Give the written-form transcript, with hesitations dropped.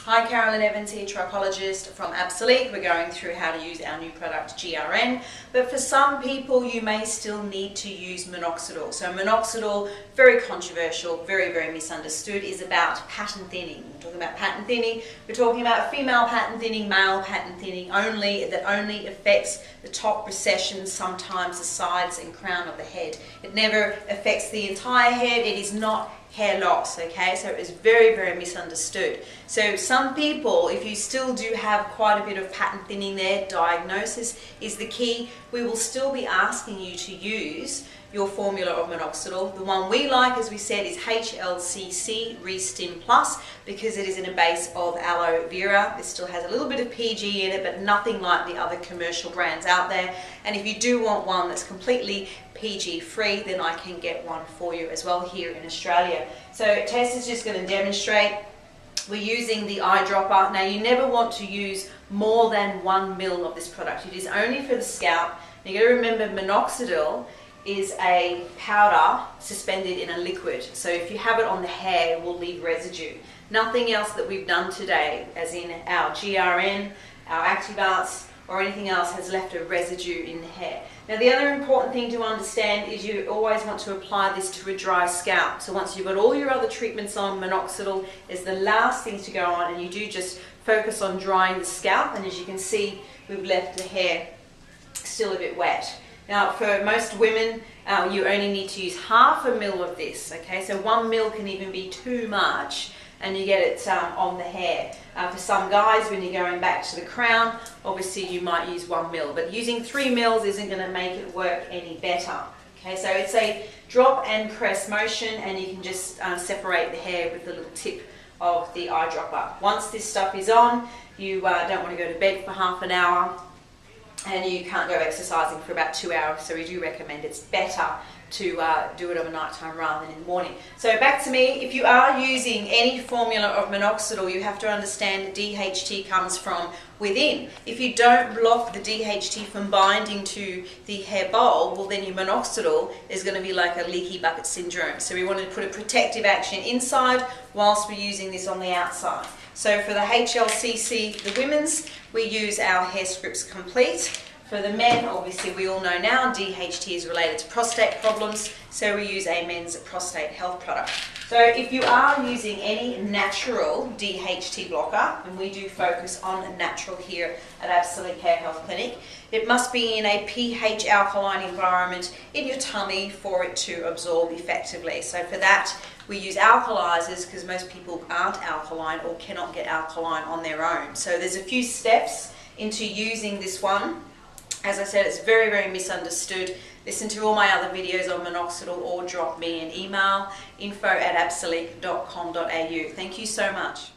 Hi, Carolyn Evans here, trichologist from Absolique. We're going through how to use our new product GRN, but for some people you may still need to use minoxidil. So minoxidil, very controversial, very misunderstood, is about pattern thinning. We're talking about pattern thinning, we're talking about female pattern thinning, male pattern thinning only, that only affects the top recessions, sometimes the sides and crown of the head. It never affects the entire head. It is not hair loss, okay? So it is very misunderstood. So some people, if you still do have quite a bit of pattern thinning there, diagnosis is the key. We will still be asking you to use your formula of minoxidil. The one we like, as we said, is HLCC Restim Plus, because it is in a base of aloe vera. It still has a little bit of PG in it, but nothing like the other commercial brands out there. And if you do want one that's completely PG free, then I can get one for you as well here in Australia. So Tess is just going to demonstrate. We're using the eyedropper. Now, you never want to use more than 1 ml of this product. It is only for the scalp. Now, you got to remember, minoxidil is a powder suspended in a liquid. So if you have it on the hair, it will leave residue. Nothing else that we've done today, as in our GRN, our Activance, or anything else, has left a residue in the hair. Now, the other important thing to understand is you always want to apply this to a dry scalp. So once you've got all your other treatments on, minoxidil is the last thing to go on, and you do just focus on drying the scalp. And as you can see, we've left the hair still a bit wet. Now, for most women, you only need to use ½ ml of this, okay? So 1 ml can even be too much, and you get it on the hair. For some guys, when you're going back to the crown, obviously you might use 1 ml, but using 3 ml isn't going to make it work any better. Okay, so it's a drop and press motion, and you can just separate the hair with the little tip of the eyedropper. Once this stuff is on, you don't want to go to bed for half an hour, and you can't go exercising for about 2 hours, so we do recommend it's better to do it over night time rather than in the morning. So back to me, if you are using any formula of minoxidil, you have to understand DHT comes from within. If you don't block the DHT from binding to the hair bowl, well, then your minoxidil is going to be like a leaky bucket syndrome. So we want to put a protective action inside whilst we're using this on the outside. So for the HLCC, the women's, we use our Hair Scripts Complete. For the men, obviously we all know now, DHT is related to prostate problems, so we use a men's prostate health product. So if you are using any natural DHT blocker, and we do focus on natural here at Absolique Hair Health Clinic, it must be in a pH alkaline environment in your tummy for it to absorb effectively. So for that, we use alkalizers, because most people aren't alkaline or cannot get alkaline on their own. So there's a few steps into using this one. As I said, it's very misunderstood. Listen to all my other videos on minoxidil, or drop me an email, info@absolique.com.au. Thank you so much.